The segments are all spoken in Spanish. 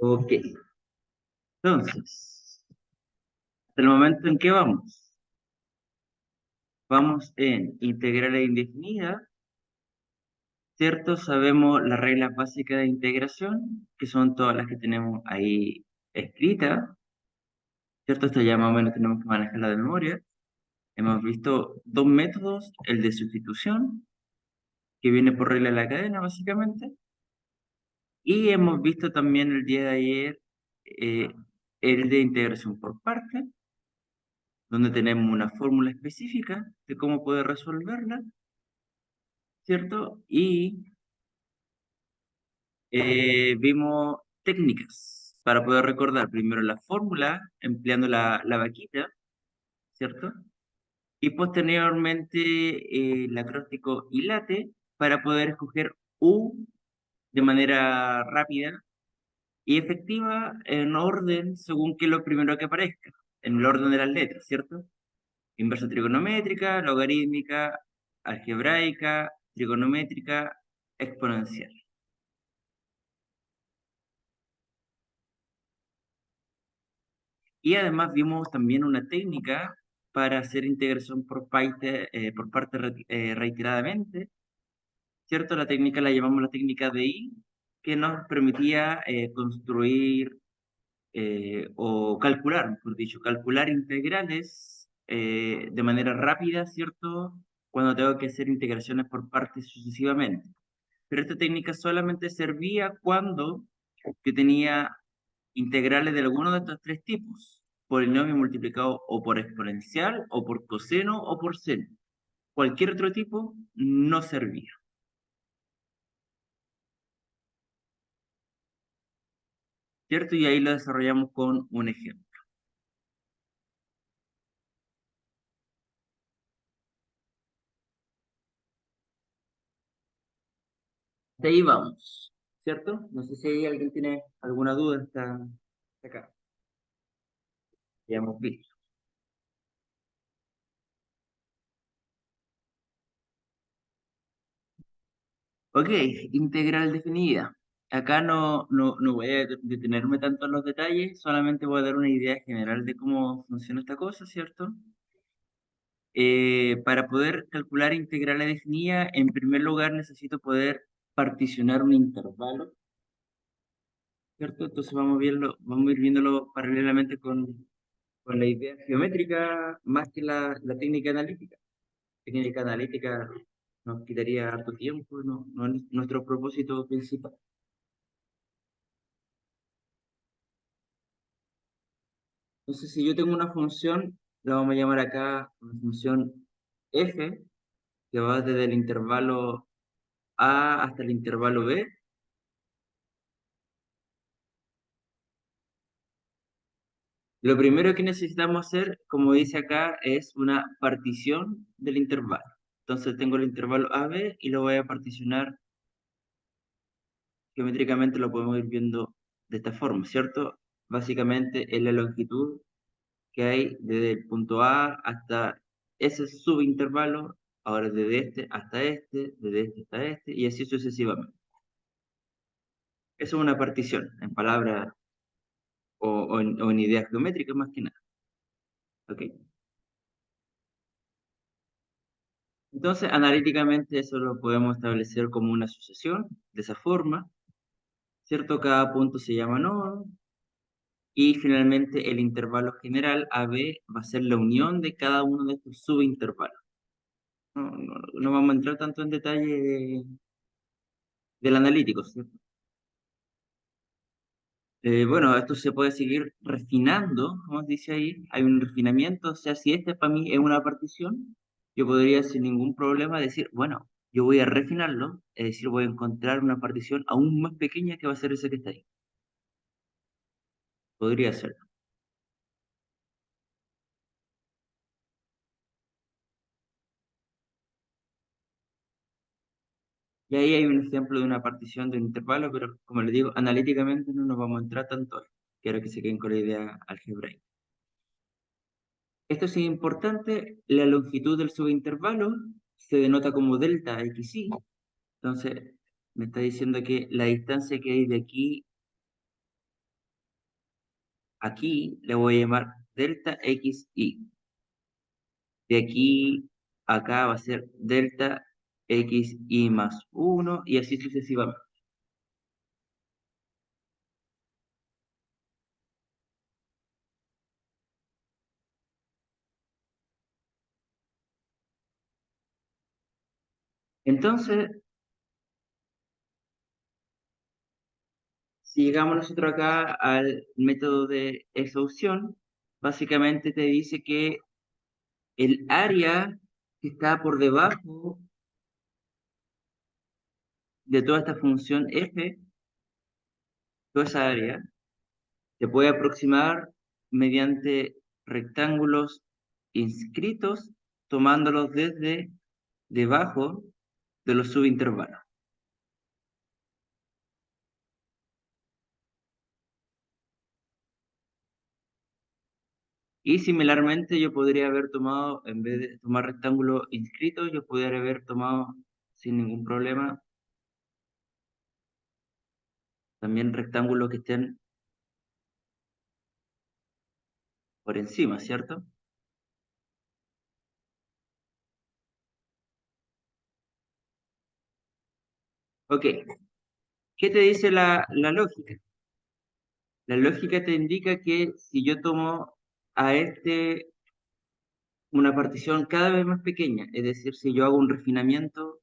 Ok, entonces, hasta el momento en que vamos. Vamos en integrales indefinidas, ¿cierto? Sabemos las reglas básicas de integración, que son todas las que tenemos ahí escritas, ¿cierto? Esto ya más o menos tenemos que manejarla de memoria. Hemos visto dos métodos, el de sustitución, que viene por regla de la cadena, básicamente, y hemos visto también el día de ayer eh, el de integración por partes, donde tenemos una fórmula específica de cómo poder resolverla, ¿cierto? Y vimos técnicas para poder recordar primero la fórmula empleando la vaquita, ¿cierto? Y posteriormente el acróstico y late para poder escoger U de manera rápida y efectiva en orden según que lo primero que aparezca, en el orden de las letras, ¿cierto? Inversa trigonométrica, logarítmica, algebraica, trigonométrica, exponencial. Y además vimos también una técnica para hacer integración por parte reiteradamente, ¿cierto? La técnica la llamamos la técnica de I, que nos permitía construir o calcular, mejor dicho, calcular integrales de manera rápida, ¿cierto? Cuando tengo que hacer integraciones por partes sucesivamente. Pero esta técnica solamente servía cuando yo tenía integrales de alguno de estos tres tipos: polinomio multiplicado o por exponencial, o por coseno, o por seno. Cualquier otro tipo no servía, ¿cierto? Y ahí lo desarrollamos con un ejemplo. De ahí vamos, ¿cierto? No sé si alguien tiene alguna duda hasta acá. Ya hemos visto. Ok, integral definida. Acá no voy a detenerme tanto en los detalles, solamente voy a dar una idea general de cómo funciona esta cosa, ¿cierto? Para poder calcular integrales definidas, en primer lugar necesito poder particionar un intervalo, ¿cierto? Entonces vamos a ir viéndolo paralelamente con la idea geométrica más que la técnica analítica. Técnica analítica nos quitaría harto tiempo, no es nuestro propósito principal. Entonces, si yo tengo una función, la vamos a llamar acá una función f, que va desde el intervalo a hasta el intervalo b. Lo primero que necesitamos hacer, como dice acá, es una partición del intervalo. Entonces tengo el intervalo AB y lo voy a particionar geométricamente, lo podemos ir viendo de esta forma, ¿cierto? Básicamente es la longitud que hay desde el punto A hasta ese subintervalo, ahora desde desde este hasta este, y así sucesivamente. Eso es una partición, en palabras o en ideas geométricas más que nada. ¿Ok? Entonces, analíticamente eso lo podemos establecer como una sucesión, de esa forma, ¿cierto? Cada punto se llama nodo, y finalmente el intervalo general AB va a ser la unión de cada uno de estos subintervalos. No vamos a entrar tanto en detalle del analítico, ¿cierto? Bueno, esto se puede seguir refinando, como dice ahí, hay un refinamiento, o sea, si este para mí es una partición, yo podría sin ningún problema decir, bueno, yo voy a refinarlo, es decir, voy a encontrar una partición aún más pequeña que va a ser ese que está ahí. Podría ser. Y ahí hay un ejemplo de una partición de un intervalo, pero como les digo, analíticamente no nos vamos a entrar tanto ahí. Quiero que se queden con la idea algebraica. Esto sí es importante, la longitud del subintervalo se denota como delta xy. Entonces, me está diciendo que la distancia que hay de aquí Aquí le voy a llamar delta xy. De aquí a acá va a ser delta xy más 1 y así sucesivamente. Entonces, si llegamos nosotros acá al método de exhaustión, básicamente te dice que el área que está por debajo de toda esta función f, toda esa área, se puede aproximar mediante rectángulos inscritos, tomándolos desde debajo de los subintervalos. Y similarmente yo podría haber tomado, en vez de tomar rectángulos inscritos, yo podría haber tomado sin ningún problema también rectángulos que estén por encima, ¿cierto? Ok, ¿qué te dice la lógica? La lógica te indica que si yo tomo a una partición cada vez más pequeña, es decir, si yo hago un refinamiento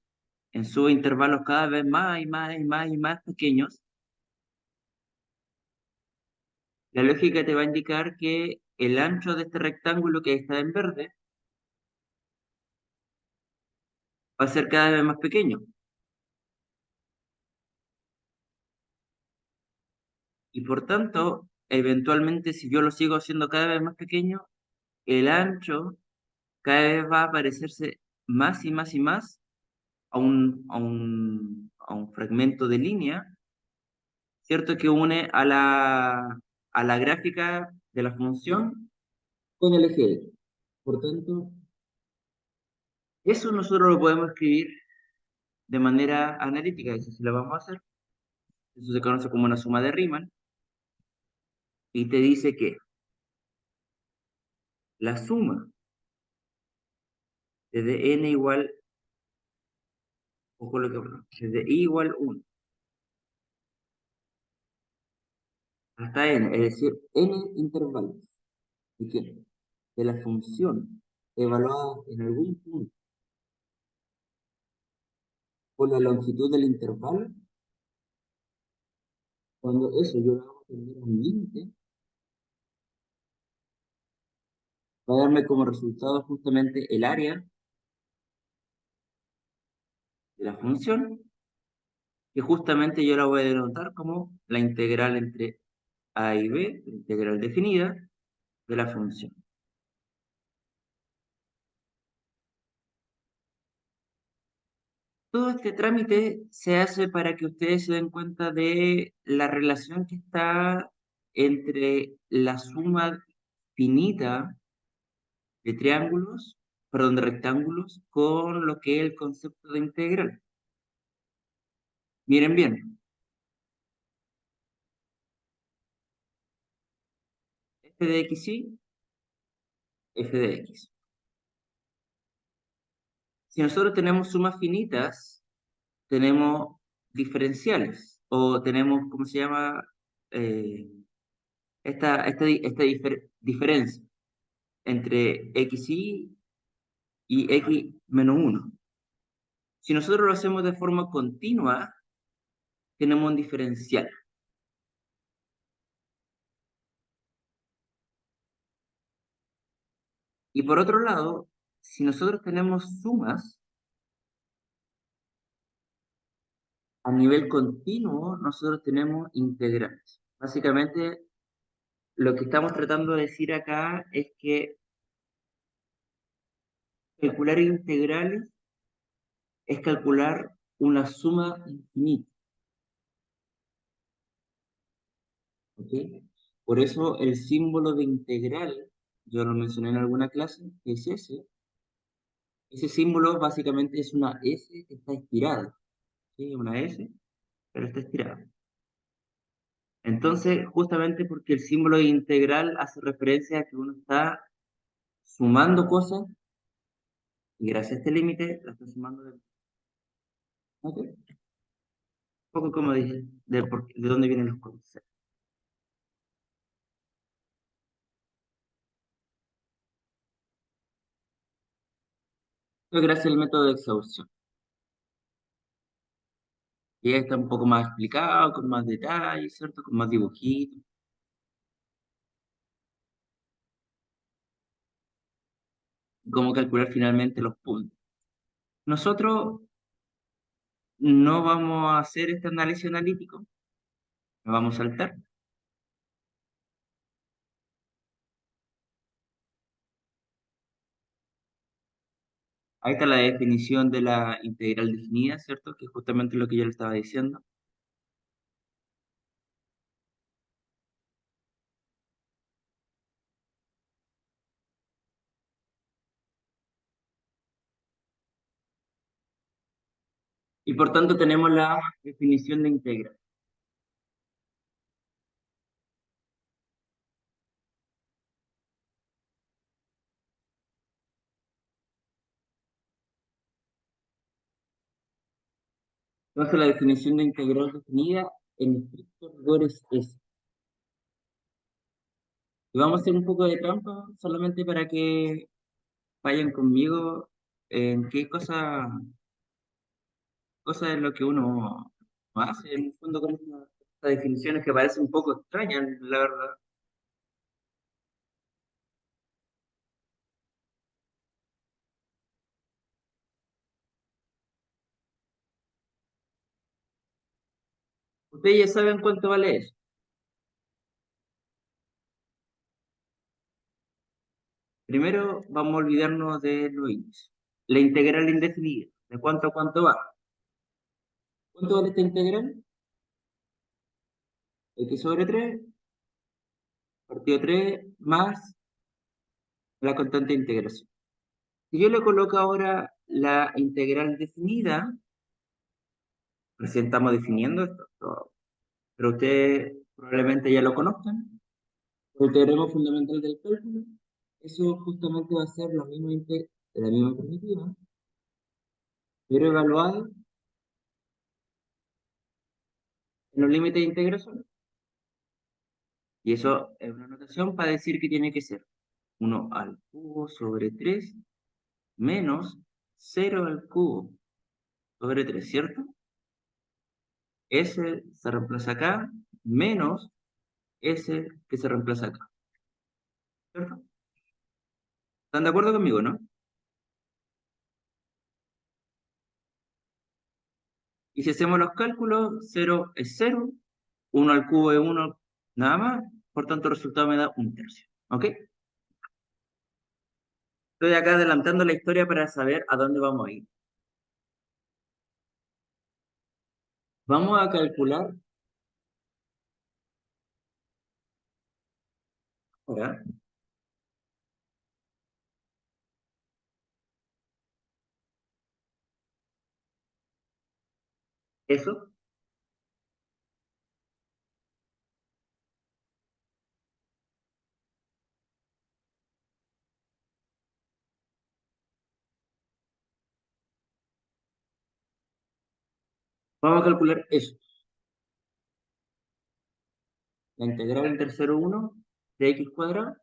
en subintervalos cada vez más y más y más y más pequeños, la lógica te va a indicar que el ancho de este rectángulo que está en verde va a ser cada vez más pequeño. Y por tanto, eventualmente, si yo lo sigo haciendo cada vez más pequeño, el ancho cada vez va a parecerse más y más y más a un fragmento de línea, ¿cierto? Que une a la gráfica de la función con el eje X. Por tanto, eso nosotros lo podemos escribir de manera analítica, eso sí lo vamos a hacer. Eso se conoce como una suma de Riemann y te dice que la suma desde n igual, ojo lo que hablo, desde i igual 1 hasta n, es decir, n intervalos. ¿De qué? De la función evaluada en algún punto por la longitud del intervalo, cuando eso yo lo hago tender a un límite, va a darme como resultado justamente el área de la función, que justamente yo la voy a denotar como la integral entre a y b, la integral definida de la función. Todo este trámite se hace para que ustedes se den cuenta de la relación que está entre la suma finita de triángulos, perdón, de rectángulos, con lo que es el concepto de integral. Miren bien, f de x y f de x. Si nosotros tenemos sumas finitas, tenemos diferenciales, o tenemos, ¿cómo se llama? Eh, esta diferencia entre y x menos 1. Si nosotros lo hacemos de forma continua, tenemos un diferencial. Y por otro lado, si nosotros tenemos sumas a nivel continuo, nosotros tenemos integrales. Básicamente, lo que estamos tratando de decir acá es que calcular integrales es calcular una suma infinita, ¿ok? Por eso el símbolo de integral, yo lo mencioné en alguna clase, es ese. Ese símbolo básicamente es una S que está estirada, ¿sí? Una S, pero está estirada. Entonces, justamente porque el símbolo de integral hace referencia a que uno está sumando cosas y gracias a este límite la está sumando de... ¿Ok? Un poco como dije, de dónde vienen los conceptos. Esto gracias al método de exhaustion. Y ya está un poco más explicado, con más detalles, ¿cierto? Con más dibujitos. Cómo calcular finalmente los puntos. Nosotros no vamos a hacer este análisis analítico, lo vamos a saltar. Ahí está la definición de la integral definida, ¿cierto? Que es justamente lo que yo le estaba diciendo. Y por tanto tenemos la definición de integral. Entonces la definición de integral definida en estrictos rigores es... Y vamos a hacer un poco de trampa solamente para que vayan conmigo en qué cosa es lo que uno hace en el fondo con estas definiciones que parecen un poco extrañas, la verdad. Ustedes ya saben cuánto vale eso. Primero vamos a olvidarnos de los índices. La integral indefinida. ¿De cuánto a cuánto va? ¿Cuánto vale esta integral? X sobre 3 partido 3 más la constante de integración. Si yo le coloco ahora la integral definida, recién estamos definiendo esto, pero ustedes probablemente ya lo conozcan, el teorema fundamental del cálculo, eso justamente va a ser la misma primitiva, pero evaluado en los límites de integración. Y eso es una notación para decir que tiene que ser 1 al cubo sobre 3 menos 0 al cubo sobre 3, ¿cierto? S se reemplaza acá, menos S que se reemplaza acá, ¿cierto? ¿Están de acuerdo conmigo, no? Y si hacemos los cálculos, 0 es 0, 1 al cubo es 1 nada más, por tanto el resultado me da 1/3, ¿ok? Estoy acá adelantando la historia para saber a dónde vamos a ir. Vamos a calcular ahora eso. Vamos a calcular eso. La integral entre 0 y 1 de x cuadrado,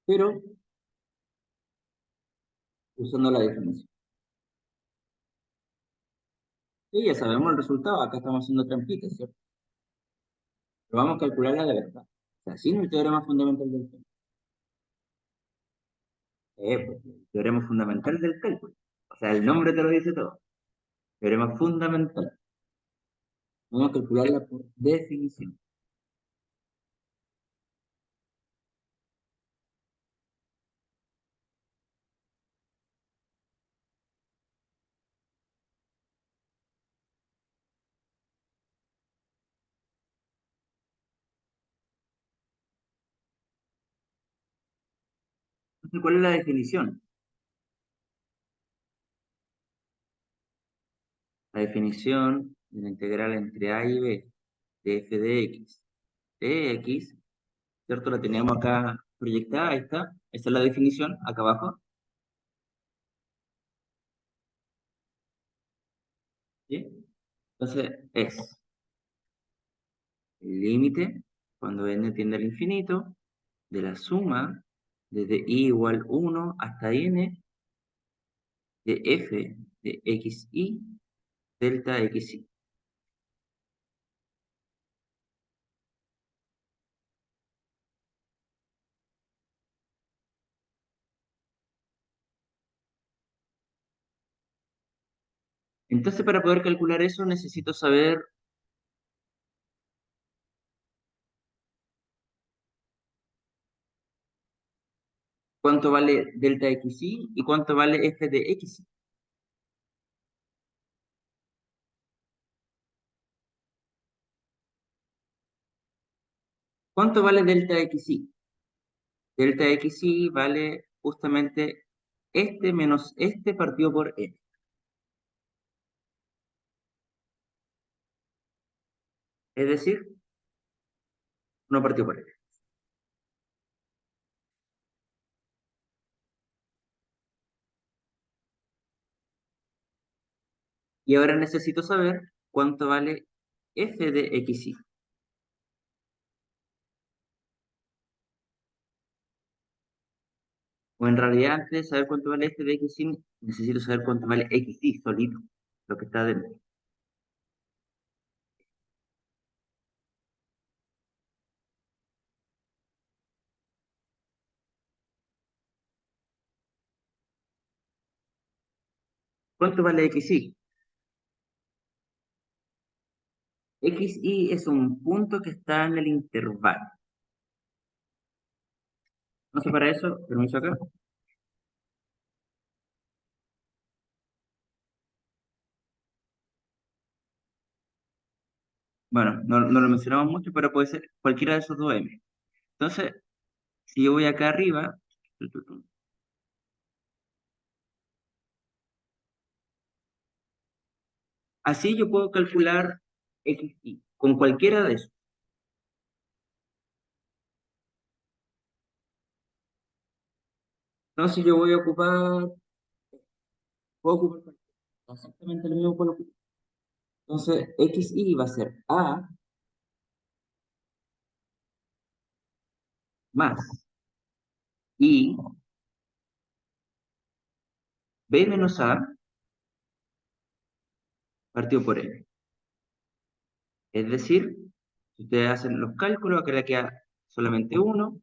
pero usando la definición. Y ya sabemos el resultado, acá estamos haciendo trampitas, ¿cierto? Pero vamos a calcularla de verdad. O sea, sin el teorema fundamental del cálculo. Pues, el teorema fundamental del cálculo. O sea, el nombre te lo dice todo. Teorema fundamental. Vamos a calcularla por definición. Entonces, ¿cuál es la definición? La definición de la integral entre a y b de f de x, ¿cierto? La tenemos acá proyectada, ahí está. Esta es la definición, acá abajo. ¿Sí? Entonces, es el límite, cuando n tiende al infinito, de la suma desde i igual 1 hasta n de f de xy delta xy. Entonces, para poder calcular eso, necesito saber cuánto vale delta xy y cuánto vale f de xy. ¿Cuánto vale delta xy? Delta xy vale justamente este menos este partido por n. Es decir, 1 partido por n. Y ahora necesito saber cuánto vale f de xy. O en realidad, antes de saber cuánto vale f de xy, necesito saber cuánto vale xy solito, lo que está dentro. ¿Cuánto vale xy? Xy es un punto que está en el intervalo. Entonces, para eso, permiso acá. Bueno, no lo mencionamos mucho, pero puede ser cualquiera de esos dos m. Entonces, si yo voy acá arriba, así yo puedo calcular xy con cualquiera de esos. Entonces, yo voy a ocupar, puedo ocupar exactamente lo mismo. Entonces, xy va a ser a más y b menos a partido por n. Es decir, si ustedes hacen los cálculos, acá le queda solamente 1,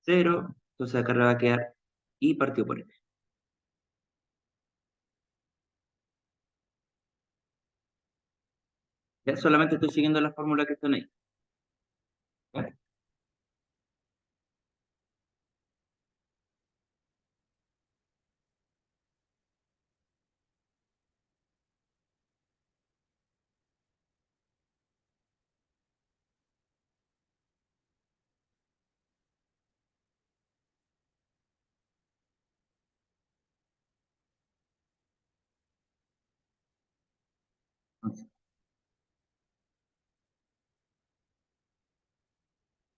0, entonces acá le va a quedar y partido por n. Ya solamente estoy siguiendo las fórmulas que están ahí. ¿Ya? Entonces,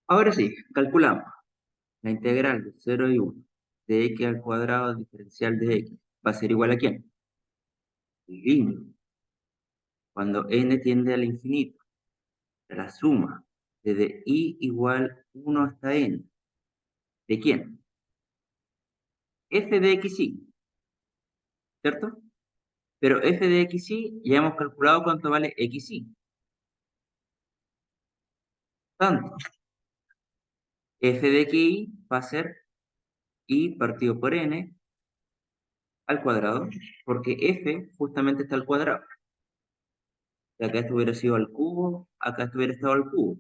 ahora sí, calculamos la integral de 0 y 1 de x al cuadrado diferencial de x. ¿Va a ser igual a quién? El límite. Cuando n tiende al infinito, la suma desde i igual 1 hasta n. ¿De quién? F de xy, ¿cierto? Pero f de xy ya hemos calculado cuánto vale xy. Tanto, f de xy va a ser i partido por n al cuadrado, porque f justamente está al cuadrado. Si acá esto hubiera sido al cubo, acá esto hubiera estado al cubo.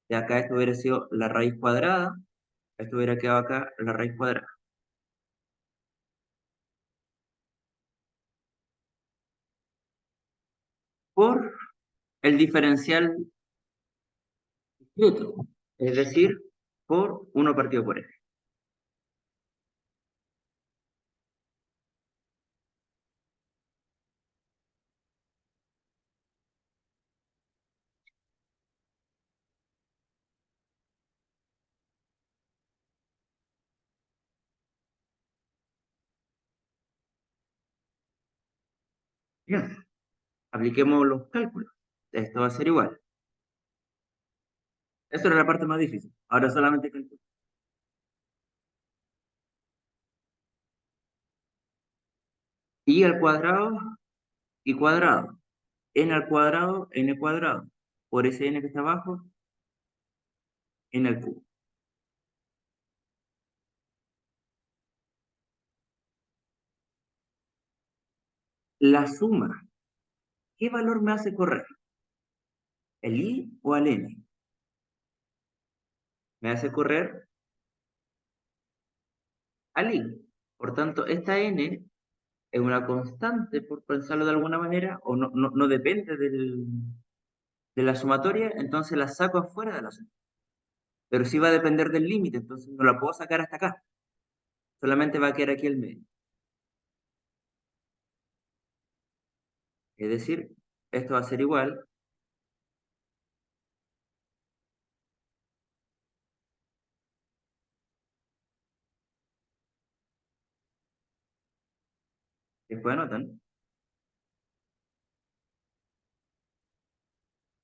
Si acá esto hubiera sido la raíz cuadrada, esto hubiera quedado acá la raíz cuadrada. Por el diferencial discreto, es decir, por 1 partido por n. Bien, apliquemos los cálculos. Esto va a ser igual. Esa era la parte más difícil. Ahora solamente cálculo. Y al cuadrado y cuadrado. N al cuadrado, n cuadrado. Por ese n que está abajo, n al cubo. La suma, ¿qué valor me hace correr? ¿El i o al n? Me hace correr al i. Por tanto, esta n es una constante, por pensarlo de alguna manera, o no depende de la sumatoria, entonces la saco afuera de la suma. Pero sí va a depender del límite, entonces no la puedo sacar hasta acá. Solamente va a quedar aquí el medio. Es decir, esto va a ser igual. Después anotan,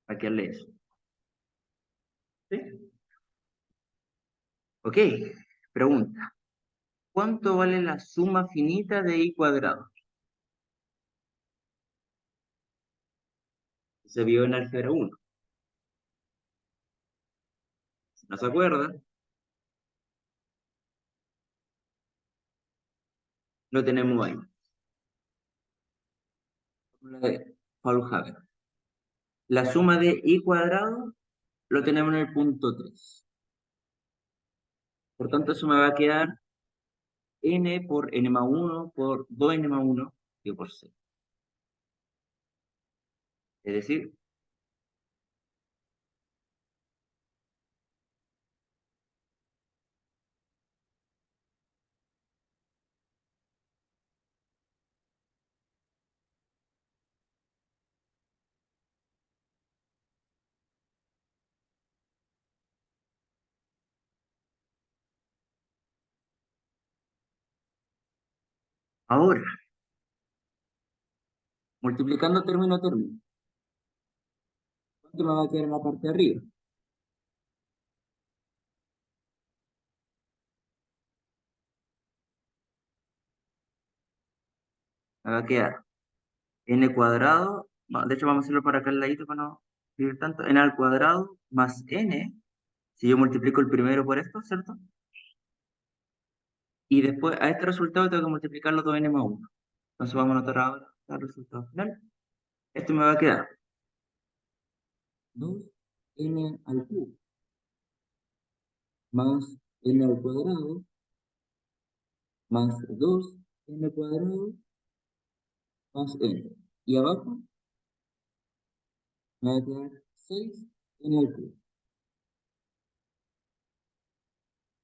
aquí al eso. ¿Sí? Ok, pregunta. ¿Cuánto vale la suma finita de i cuadrado? Se vio en álgebra 1. Si no se acuerda, lo tenemos ahí. Fórmula de Paul-Haber. La suma de i cuadrado lo tenemos en el punto 3. Por tanto, eso me va a quedar n por n más 1 por 2n más 1 y por 6. Es decir, ahora, multiplicando término a término, ¿cuánto me va a quedar en la parte de arriba? Me va a quedar n cuadrado, de hecho vamos a hacerlo para acá al ladito para no escribir tanto, n al cuadrado más n, si yo multiplico el primero por esto, ¿cierto? Y después a este resultado tengo que multiplicarlo todo n más 1. Entonces vamos a anotar ahora el resultado final. Esto me va a quedar 2n al cubo más n al cuadrado más 2n cuadrado más n. Y abajo me va a quedar 6n al cubo.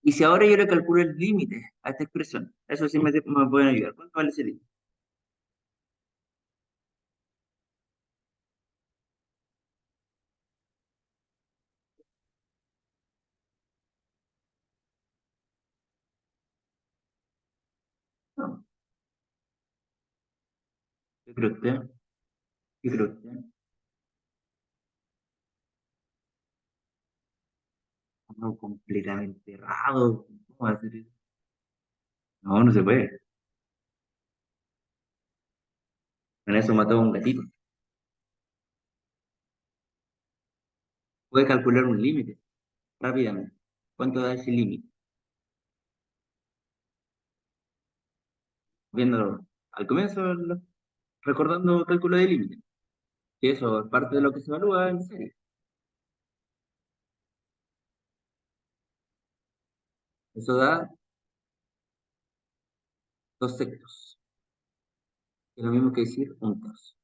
Y si ahora yo le calculo el límite a esta expresión, eso sí me pueden ayudar. ¿Cuánto vale ese límite? No, ¿qué cree usted? ¿Qué cree usted? No, completamente errado. ¿Cómo va a ser eso? No, no se puede. Con eso mató a un gatito. Puede calcular un límite rápidamente. ¿Cuánto da ese límite? Viéndolo al comienzo, recordando el cálculo de límite. Y eso es parte de lo que se evalúa en serie. Eso da 2 sextos. Es lo mismo que decir un tercio.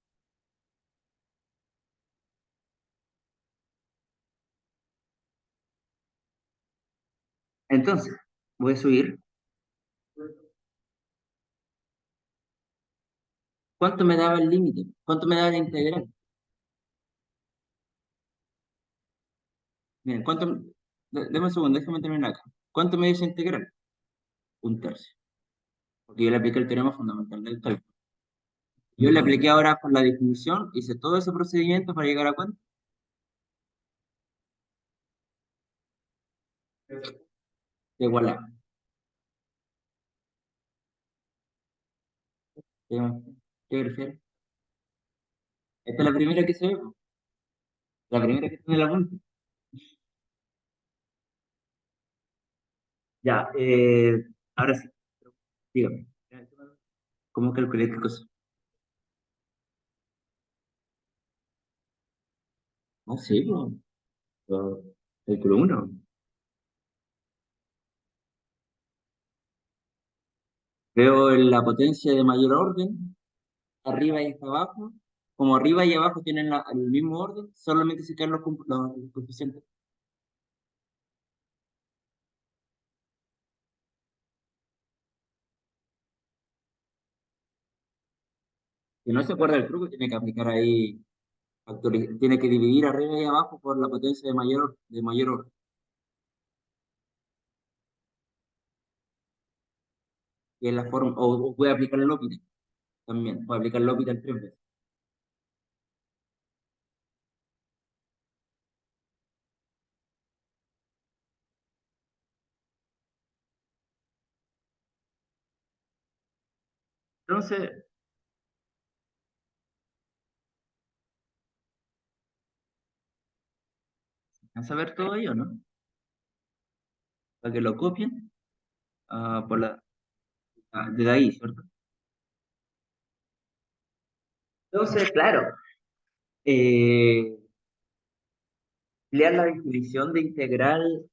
Entonces, voy a subir. ¿Cuánto me daba el límite? ¿Cuánto me daba la integral? Miren, Deme un segundo, déjame terminar acá. ¿Cuánto me dio esa integral? Un tercio. Porque yo le apliqué el teorema fundamental del cálculo. Yo le apliqué ahora por la definición, hice todo ese procedimiento para llegar a cuánto. Igual a. ¿Qué, qué prefieres? Esta es la primera que se ve, po. La primera que tiene la punta. Ya, ahora sí, dígame. ¿Cómo calculé qué cosa? No sé, pues, cálculo uno. Veo la potencia de mayor orden, arriba y hasta abajo. Como arriba y abajo tienen el mismo orden, solamente se quedan los coeficientes. Si no se acuerda del truco, tiene que aplicar ahí, tiene que dividir arriba y abajo por la potencia de mayor orden. Que es la forma, o puede aplicar el L'Hopital también, puede aplicar el L'Hopital 3 veces. Entonces, a saber todo ello, ¿no? Para que lo copien por de ahí, ¿cierto? Entonces, claro, eh, emplear la definición de integral.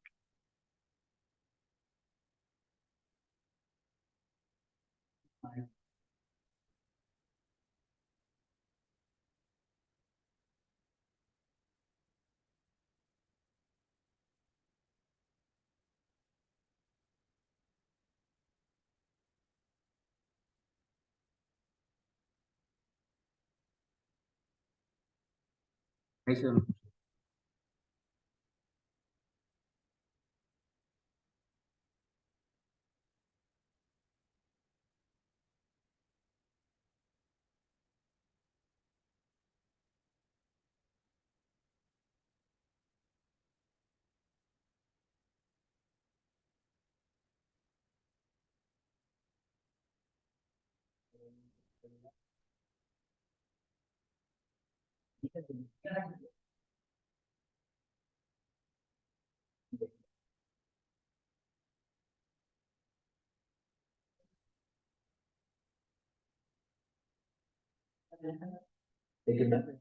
Eso, ¿de qué trata?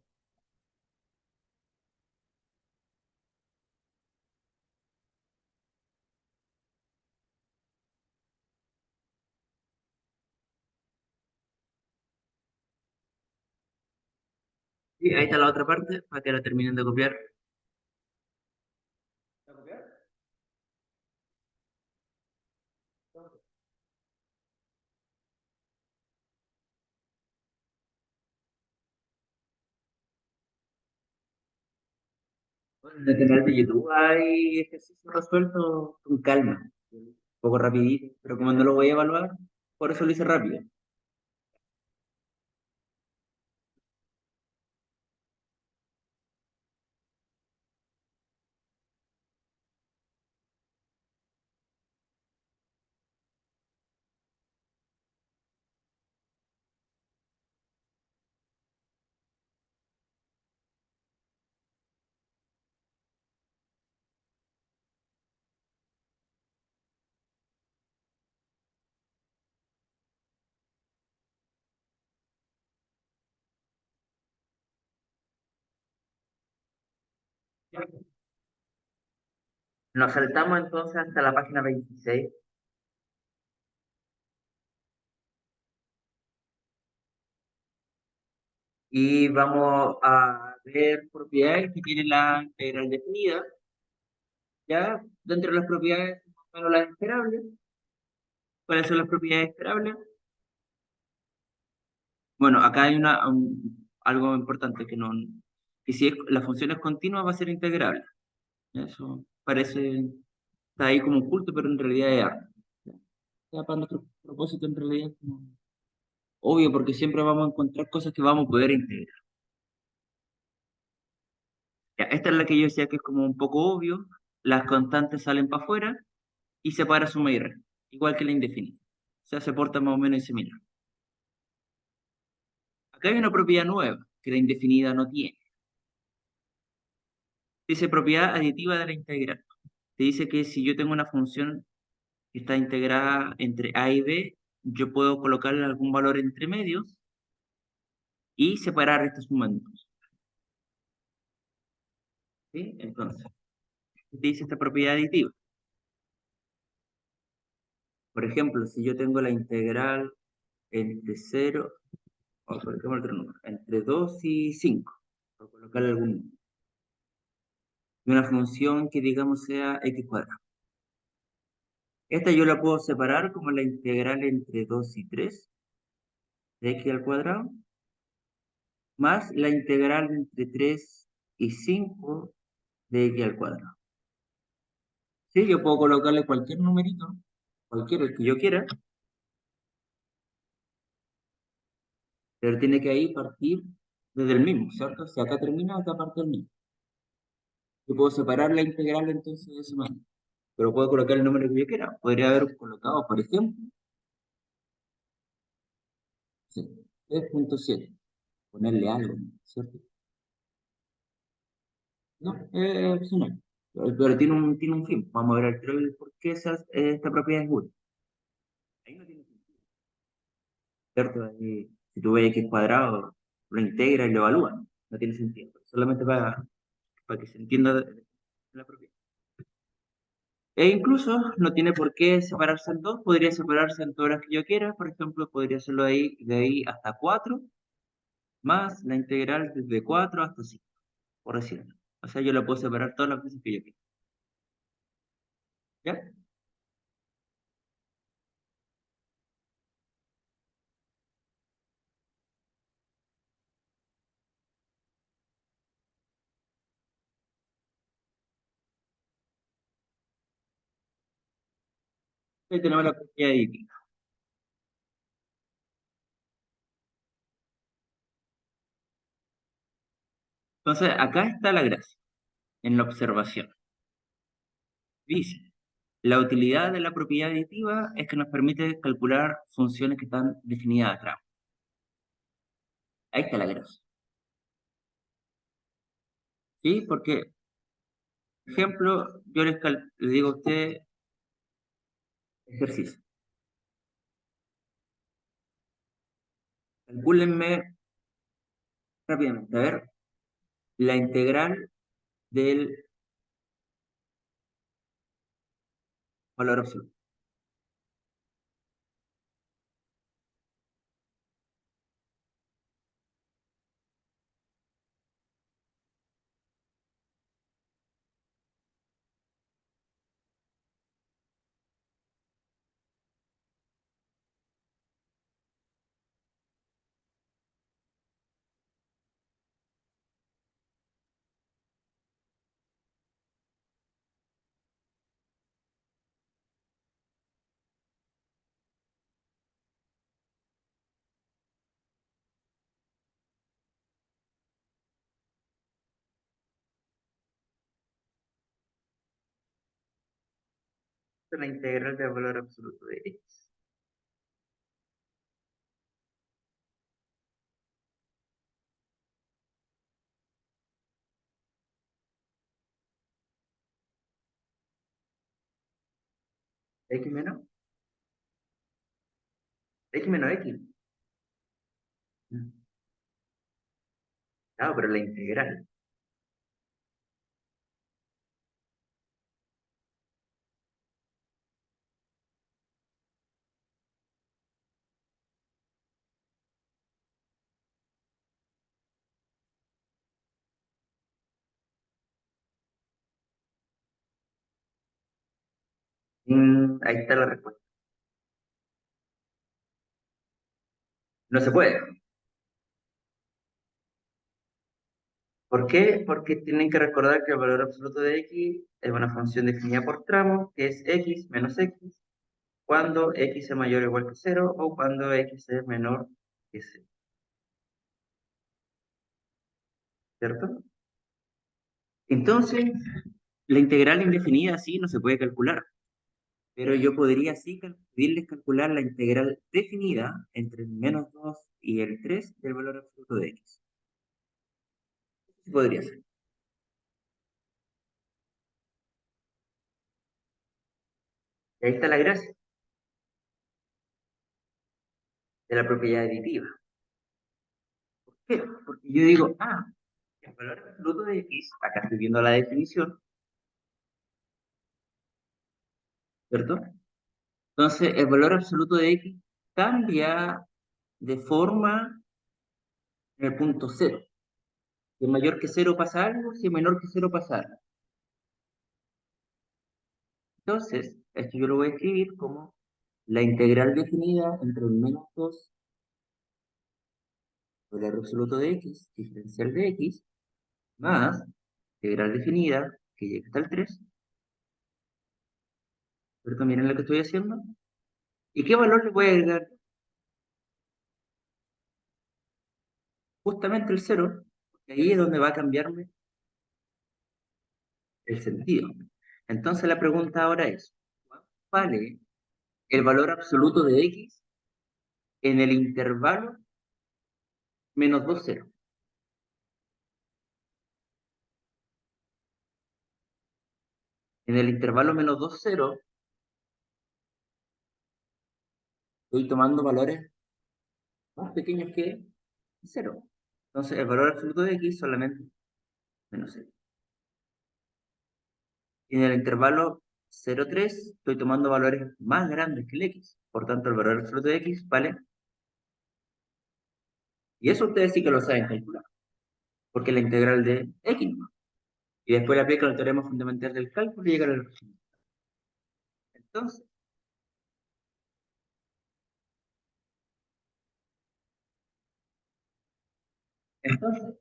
Sí, ahí está la otra parte, para que la terminen de copiar. ¿Está copiado? Bueno, en el canal de YouTube hay ejercicios resueltos con calma, un poco rapidito, pero como no lo voy a evaluar, por eso lo hice rápido. Nos saltamos entonces hasta la página 26 y vamos a ver propiedades que tiene la integral definida. Ya dentro de las propiedades, bueno, las esperables. ¿Cuáles son las propiedades esperables? Bueno, acá hay algo importante que si la función es continua va a ser integrable. Eso parece, está ahí como oculto, pero en realidad es algo. Ya para nuestro propósito en realidad no. Obvio, porque siempre vamos a encontrar cosas que vamos a poder integrar. Ya, esta es la que yo decía que es como un poco obvio. Las constantes salen para afuera y separa suma y resta, igual que la indefinida. O sea, se porta más o menos similar. Acá hay una propiedad nueva que la indefinida no tiene. Dice propiedad aditiva de la integral. Te dice que si yo tengo una función que está integrada entre a y b, yo puedo colocarle algún valor entre medios y separar estos sumandos. ¿Sí? Entonces, ¿qué te dice esta propiedad aditiva? Por ejemplo, si yo tengo la integral entre 0, o por ejemplo otro número, entre 2 y 5, por colocarle algún número, y una función que digamos sea x cuadrado. Esta yo la puedo separar como la integral entre 2 y 3 de x al cuadrado, más la integral entre 3 y 5 de x al cuadrado. Sí, yo puedo colocarle cualquier numerito, cualquiera, el que yo quiera, pero tiene que ahí partir desde el mismo, ¿cierto? Si acá termina, acá parte el mismo. Yo puedo separar la integral entonces de esa manera, pero puedo colocar el número que yo quiera. Podría haber colocado, por ejemplo, sí, 3.7, ponerle algo, ¿cierto? No, es opcional. Pero tiene un fin. Vamos a ver al tiro el por qué esta propiedad es útil. Ahí no tiene sentido, ¿cierto? Ahí, si tú ves x cuadrado, lo integra y lo evalúa, ¿no? No tiene sentido. Solamente para que se entienda la propiedad. E incluso no tiene por qué separarse en dos, podría separarse en todas las que yo quiera. Por ejemplo, podría hacerlo de ahí hasta 4 más la integral desde 4 hasta 5 por decirlo. O sea, yo la puedo separar todas las veces que yo quiera. ¿Ya? Ahí tenemos la propiedad aditiva. Entonces, acá está la gracia, en la observación. Dice, la utilidad de la propiedad aditiva es que nos permite calcular funciones que están definidas atrás. Ahí está la gracia. ¿Sí? Porque, por ejemplo, yo le digo a usted ejercicio. Calcúlenme rápidamente, a ver, la integral del valor absoluto. La integral del valor absoluto de x. X menos, x menos x. Claro, pero la integral. Ahí está la respuesta. No se puede. ¿Por qué? Porque tienen que recordar que el valor absoluto de x es una función definida por tramos, que es x menos x, cuando x es mayor o igual que cero o cuando x es menor S, ¿cierto? Entonces, la integral indefinida así no se puede calcular, pero yo podría sí pedirles calcular la integral definida entre el menos 2 y el 3 del valor absoluto de x. Sí podría ser. Y ahí está la gracia de la propiedad aditiva. ¿Por qué? Porque yo digo, el valor absoluto de x, acá estoy viendo la definición, ¿cierto? Entonces, el valor absoluto de x cambia de forma en el punto cero. Si es mayor que cero pasa algo, si es menor que cero pasa algo. Entonces, esto yo lo voy a escribir como la integral definida entre el menos 2 el valor absoluto de x, diferencial de x, más integral definida, que llega hasta el 3. ¿Cierto? Miren lo que estoy haciendo. ¿Y qué valor le voy a agregar? Justamente el cero, porque ahí es donde va a cambiarme el sentido. Entonces la pregunta ahora es, ¿cuánto vale el valor absoluto de x en el intervalo menos 2, 0? En el intervalo menos 2, 0, estoy tomando valores más pequeños que 0. Entonces el valor absoluto de x solamente menos 0. Y en el intervalo 0, 3, estoy tomando valores más grandes que el x. Por tanto, el valor absoluto de x vale. Y eso ustedes sí que lo saben calcular, porque es la integral de x, ¿no? Y después le aplican el teorema fundamental del cálculo y llegan al resultado. Entonces,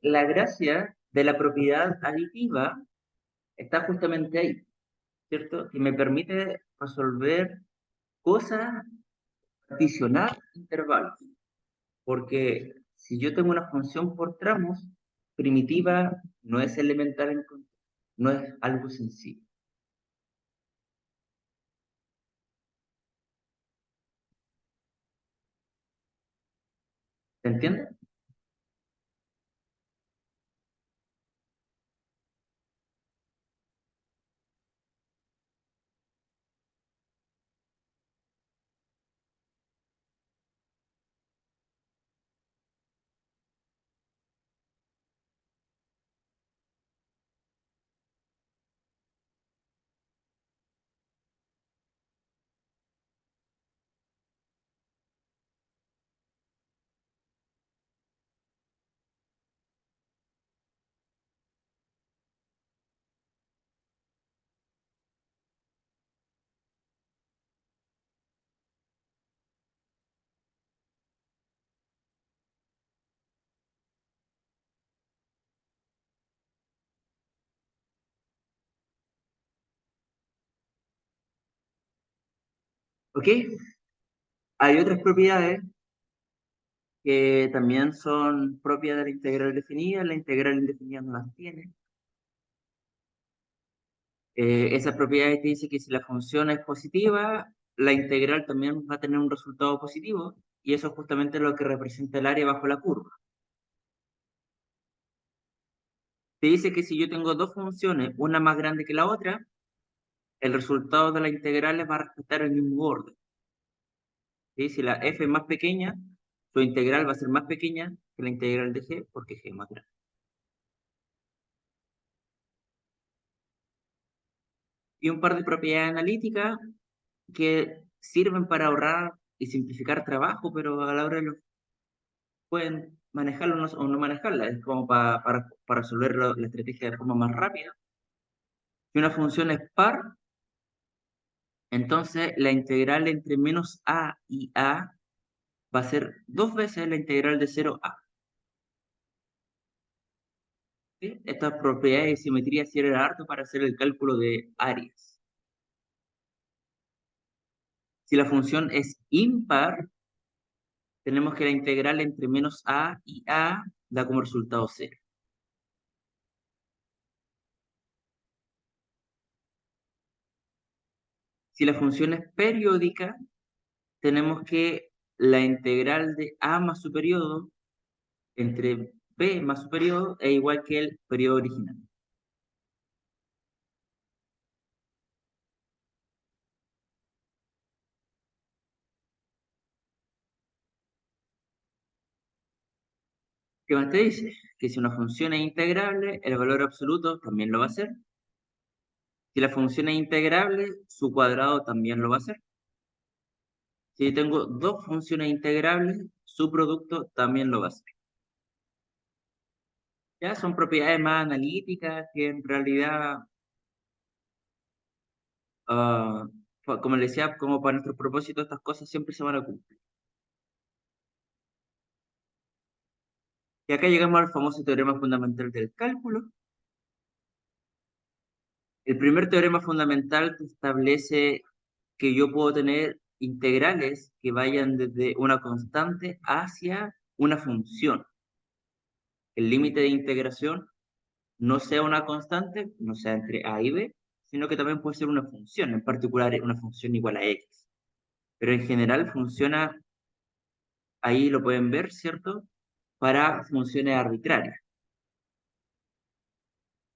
la gracia de la propiedad aditiva está justamente ahí, ¿cierto? Que me permite resolver cosas, adicionar intervalos. Porque si yo tengo una función por tramos, primitiva no es elemental no es algo sencillo. ¿Se entiende? ¿Ok? Hay otras propiedades que también son propias de la integral definida. La integral indefinida no las tiene. Esa propiedad te dice que si la función es positiva, la integral también va a tener un resultado positivo, y eso es justamente lo que representa el área bajo la curva. Te dice que si yo tengo dos funciones, una más grande que la otra, el resultado de la integral va a respetar el mismo orden. ¿Sí? Si la f es más pequeña, su integral va a ser más pequeña que la integral de g, porque g es más grande. Y un par de propiedades analíticas que sirven para ahorrar y simplificar trabajo, pero a la hora de lo pueden manejarlo o no manejarla. Es como para resolver la estrategia de forma más rápida. Si una función es par, entonces la integral entre menos a y a va a ser dos veces la integral de 0 a. ¿Sí? Estas propiedades de simetría sirven harto para hacer el cálculo de áreas. Si la función es impar, tenemos que la integral entre menos a y a da como resultado cero. Si la función es periódica, tenemos que la integral de a más su periodo entre b más su periodo es igual que el periodo original. ¿Qué más te dice? Que si una función es integrable, el valor absoluto también lo va a hacer. Si la función es integrable, su cuadrado también lo va a hacer. Si tengo dos funciones integrables, su producto también lo va a hacer. Ya son propiedades más analíticas que en realidad, ah, como les decía, como para nuestro propósito, estas cosas siempre se van a cumplir. Y acá llegamos al famoso teorema fundamental del cálculo. El primer teorema fundamental que establece que yo puedo tener integrales que vayan desde una constante hacia una función. El límite de integración no sea una constante, no sea entre a y b, sino que también puede ser una función, en particular una función igual a x. Pero en general funciona, ahí lo pueden ver, ¿cierto? Para funciones arbitrarias.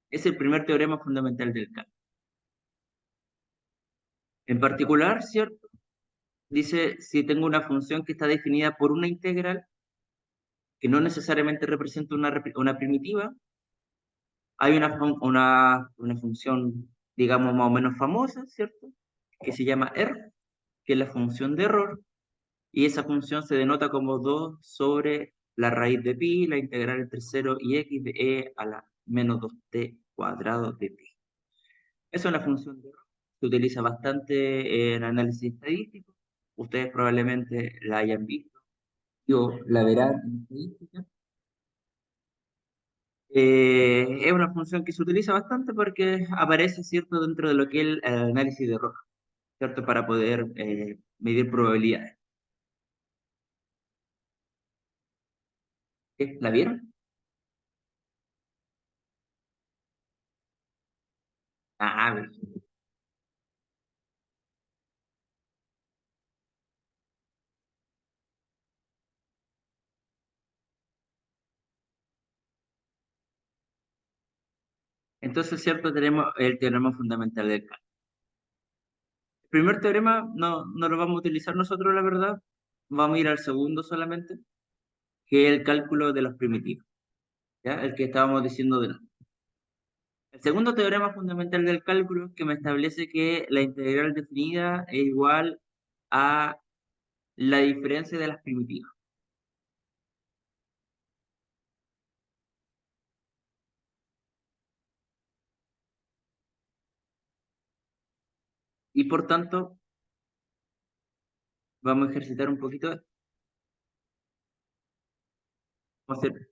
Es el primer teorema fundamental del cálculo. En particular, ¿cierto? Dice, si tengo una función que está definida por una integral, que no necesariamente representa una primitiva, hay una función, digamos, más o menos famosa, ¿cierto? Que se llama R, que es la función de error, y esa función se denota como 2 sobre la raíz de pi, la integral entre 0 y x de e a la menos 2t cuadrado de pi. Esa es una función de error. Se utiliza bastante en análisis estadístico. Ustedes probablemente la hayan visto o la verán en estadística. Es una función que se utiliza bastante porque aparece, ¿cierto?, dentro de lo que es el análisis de error, ¿cierto?, para poder medir probabilidades. ¿Qué? ¿La vieron? Ah, bien. Entonces, ¿cierto? Tenemos el teorema fundamental del cálculo. El primer teorema no lo vamos a utilizar nosotros, la verdad. Vamos a ir al segundo solamente, que es el cálculo de los primitivos, ¿ya? El que estábamos diciendo delante. El segundo teorema fundamental del cálculo que me establece que la integral definida es igual a la diferencia de las primitivas. Y por tanto, vamos a ejercitar un poquito, vamos a hacer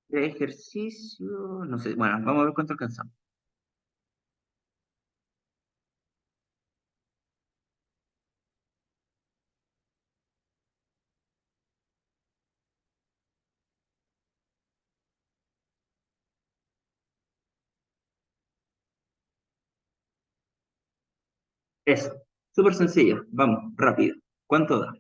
tres ejercicios, no sé, bueno, vamos a ver cuánto alcanzamos. Eso, súper sencillo, vamos, rápido. ¿Cuánto da?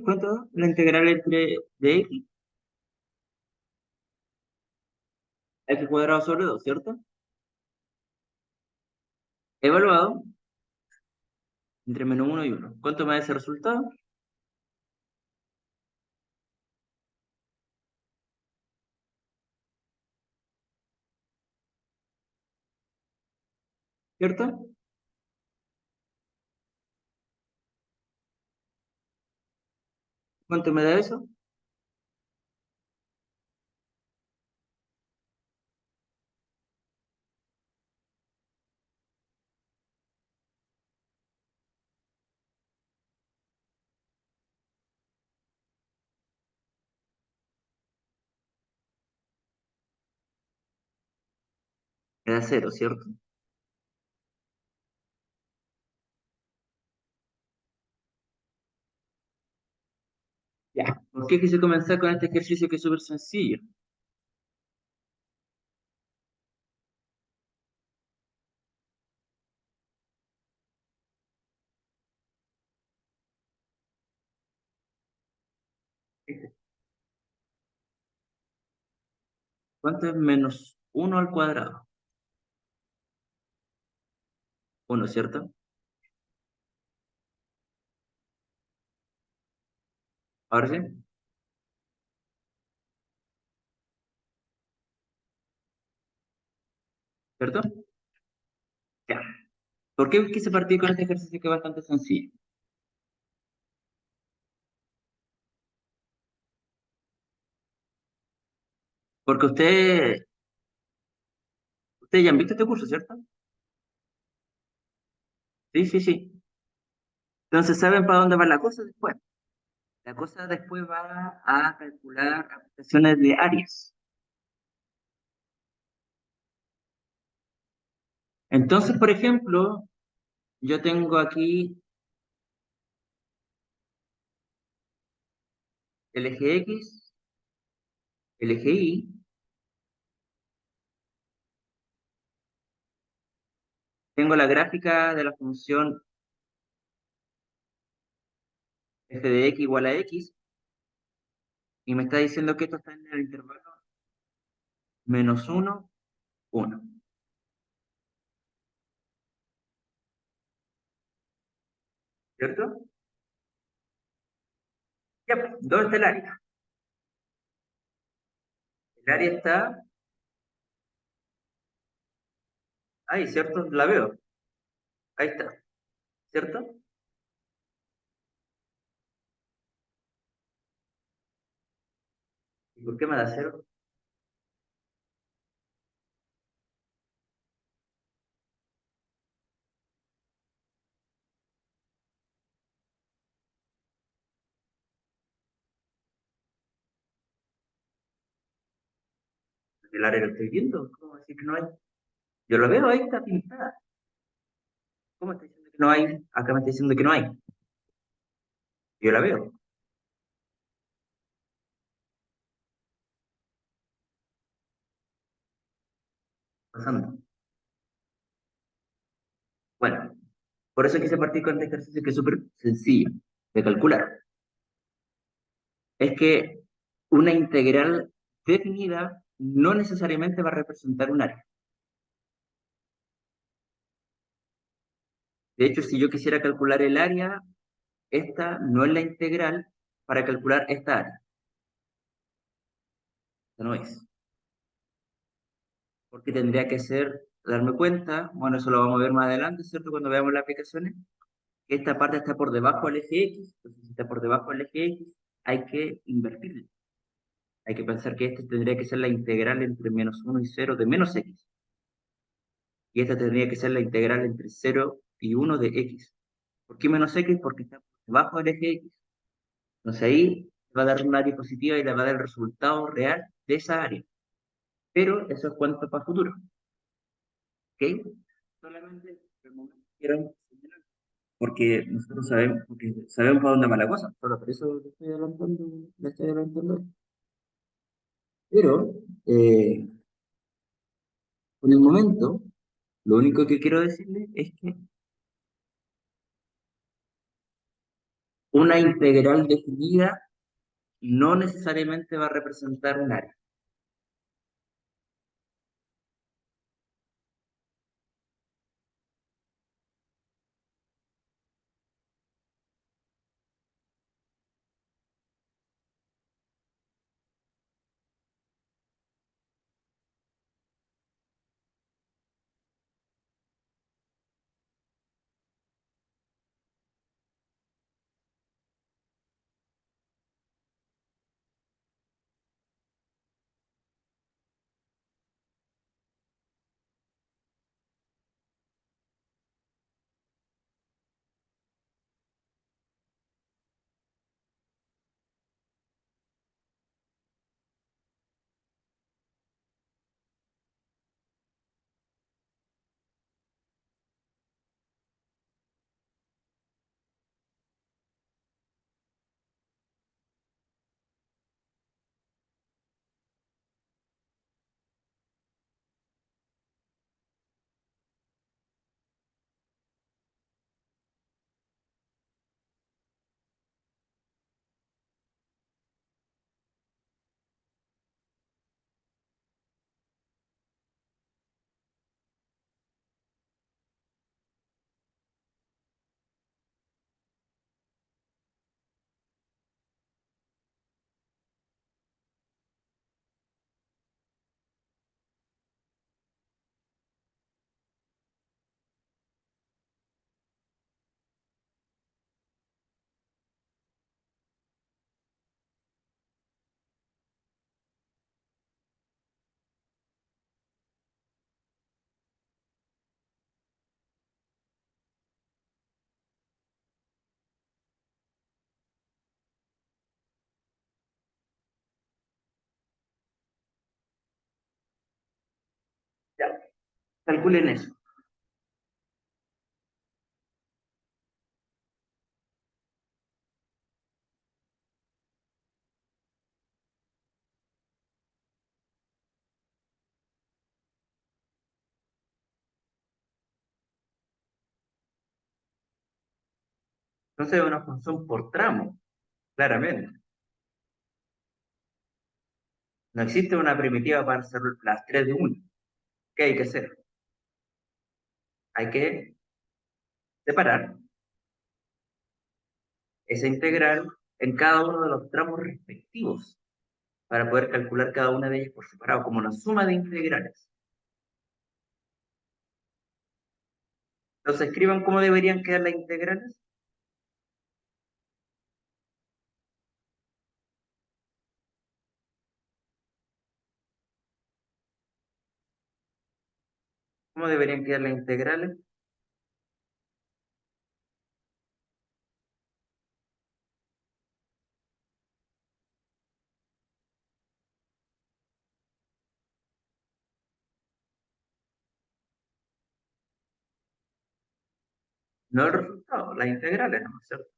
¿Cuánto? La integral entre de x cuadrado sobre 2, ¿cierto? Evaluado entre -1 y 1. ¿Cuánto me da ese resultado? ¿Cierto? ¿Cuánto me da eso? Me da 0, ¿cierto? Ya. ¿Por qué quise comenzar con este ejercicio que es súper sencillo? ¿Cuánto es -1 al cuadrado? 1, ¿cierto? Ahora sí, ¿cierto? Ya. ¿Por qué quise partir con este ejercicio que es bastante sencillo? Porque ustedes ya han visto este curso, ¿cierto? Sí, sí, sí. Entonces, ¿saben para dónde va la cosa después? La cosa después va a calcular aplicaciones de áreas. Entonces, por ejemplo, yo tengo aquí el eje X, el eje Y, tengo la gráfica de la función f de x igual a x, y me está diciendo que esto está en el intervalo -1, 1, ¿cierto? Ya, pues, ¿dónde está el área? El área está ahí, ¿cierto? La veo. Ahí está, ¿cierto? ¿Y por qué me da 0? El área lo estoy viendo. ¿Cómo decir que no hay? Yo lo veo, ahí está pintada. ¿Cómo está diciendo que no hay? Acá me está diciendo que no hay. Yo la veo pasando. Bueno, por eso quise partir con este ejercicio que es súper sencillo de calcular. Es que una integral definida no necesariamente va a representar un área. De hecho, si yo quisiera calcular el área, esta no es la integral para calcular esta área. Esta no es. Porque tendría que ser, darme cuenta, bueno, eso lo vamos a ver más adelante, ¿cierto? Cuando veamos las aplicaciones, que esta parte está por debajo del eje X. Entonces, si está por debajo del eje X, hay que invertirlo. Hay que pensar que esta tendría que ser la integral entre -1 y 0 de -x. Y esta tendría que ser la integral entre 0 y 1 de x. ¿Por qué -x? Porque está por debajo del eje x. Entonces ahí va a dar un área positiva y le va a dar el resultado real de esa área. Pero eso es cuento para futuro. ¿Ok? Solamente por el momento quiero señalar, porque sabemos para dónde va la cosa. Solo por eso le estoy adelantando. Pero por el momento, lo único que quiero decirle es que Una integral definida no necesariamente va a representar un área. Ya, calculen eso. Entonces es una función por tramo, claramente. No existe una primitiva para hacer las tres de una. ¿Qué hay que hacer? Hay que separar esa integral en cada uno de los tramos respectivos para poder calcular cada una de ellas por separado, como una suma de integrales. Entonces escriban cómo deberían quedar las integrales. ¿Cómo deberían quedar las integrales? No el resultado, las integrales, ¿no es cierto?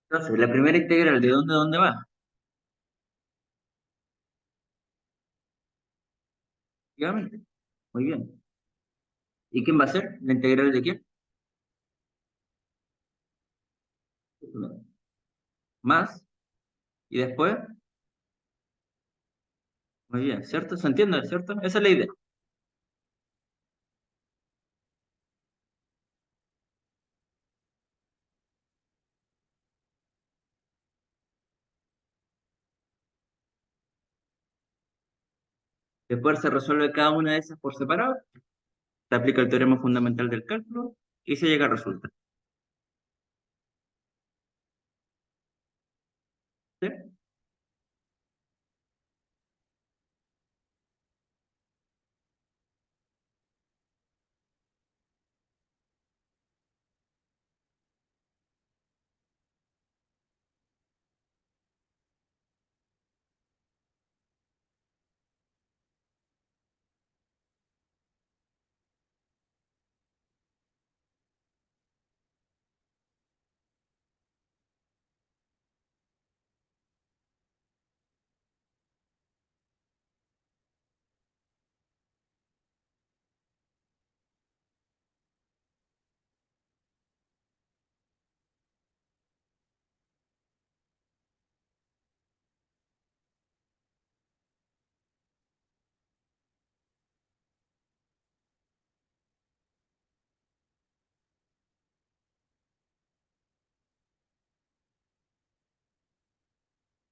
Entonces, la primera integral, ¿de dónde a dónde va? Efectivamente. Muy bien. ¿Y quién va a ser? ¿La integral de quién? Más. Y después, muy bien, ¿cierto? ¿Se entiende, cierto? Esa es la idea. Después se resuelve cada una de esas por separado, se aplica el teorema fundamental del cálculo y se llega al resultado. ¿Sí?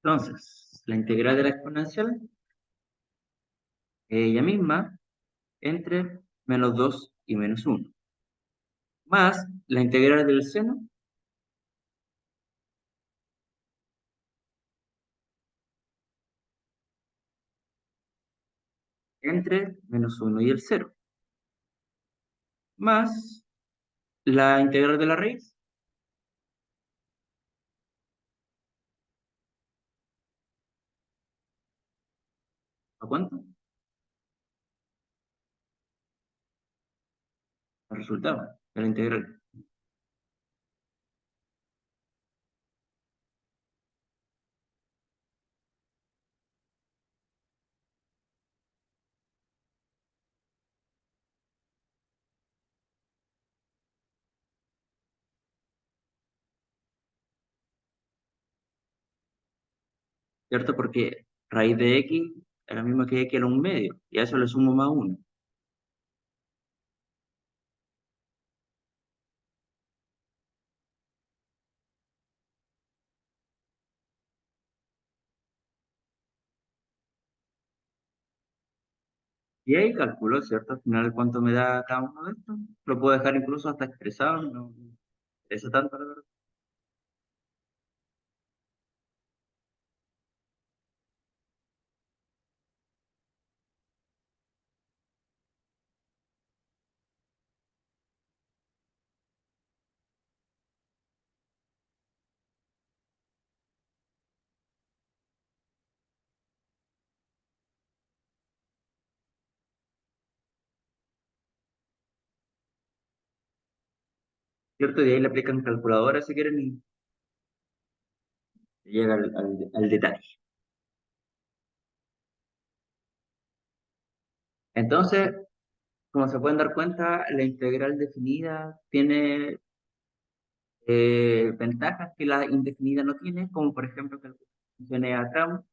Entonces, la integral de la exponencial es ella misma entre -2 y -1, más la integral del seno entre -1 y el cero, más la integral de la raíz, ¿a cuánto? El resultado de la integral. ¿Cierto? Porque raíz de x es la misma que x a la 1/2, y a eso le sumo más 1. Y ahí calculo, ¿cierto? Al final, ¿cuánto me da cada uno de estos? Lo puedo dejar incluso hasta expresado, no eso tanto, la verdad. ¿Cierto? Y ahí le aplican calculadora si quieren y llega al detalle. Entonces, como se pueden dar cuenta, la integral definida tiene ventajas que la indefinida no tiene, como por ejemplo que mencioné a Trump.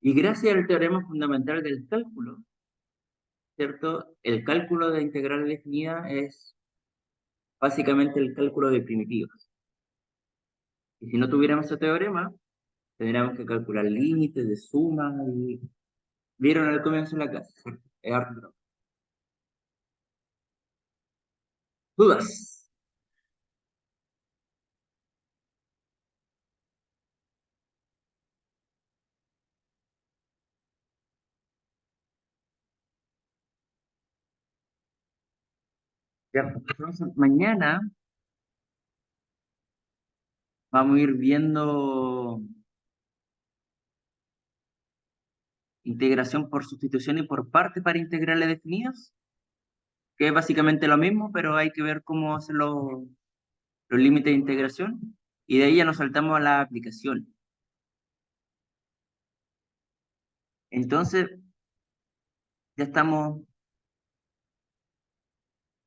Y gracias al teorema fundamental del cálculo, ¿cierto? El cálculo de integral definida es básicamente el cálculo de primitivas. Y si no tuviéramos ese teorema, tendríamos que calcular límites de suma y vieron al comienzo de la clase, ¿cierto? Es harto trabajo. ¿Dudas? Ya, entonces, mañana vamos a ir viendo integración por sustitución y por parte para integrales definidas, que es básicamente lo mismo, pero hay que ver cómo hacen los límites de integración. Y de ahí ya nos saltamos a la aplicación. Entonces, ya estamos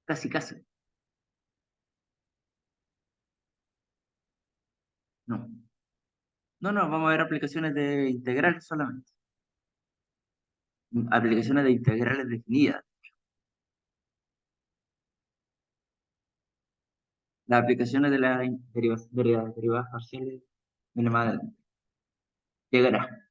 casi, casi. No, no, vamos a ver aplicaciones de integrales solamente. Aplicaciones de integrales definidas. Las aplicaciones de las derivadas parciales, viene más adelante. Llegará.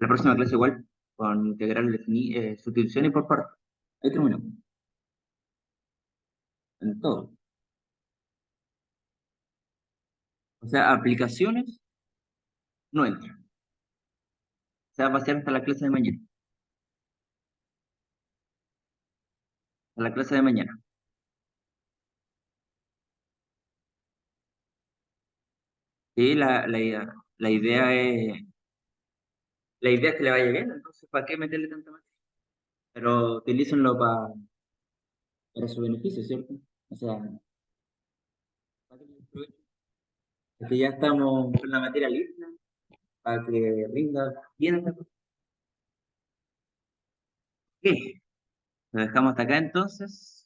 La próxima clase igual, con integral sustitución y por parte. Ahí terminó. En todo. O sea, aplicaciones no entra. O sea, va a ser hasta la clase de mañana. A la clase de mañana. Sí, la idea es que le vaya bien, entonces, ¿para qué meterle tanta más? Pero utilícenlo para su beneficio, ¿cierto? O sea, para que les aprovechen. Porque ya estamos con la materia lista, para que rinda bien esta cosa. Ok, lo dejamos hasta acá entonces.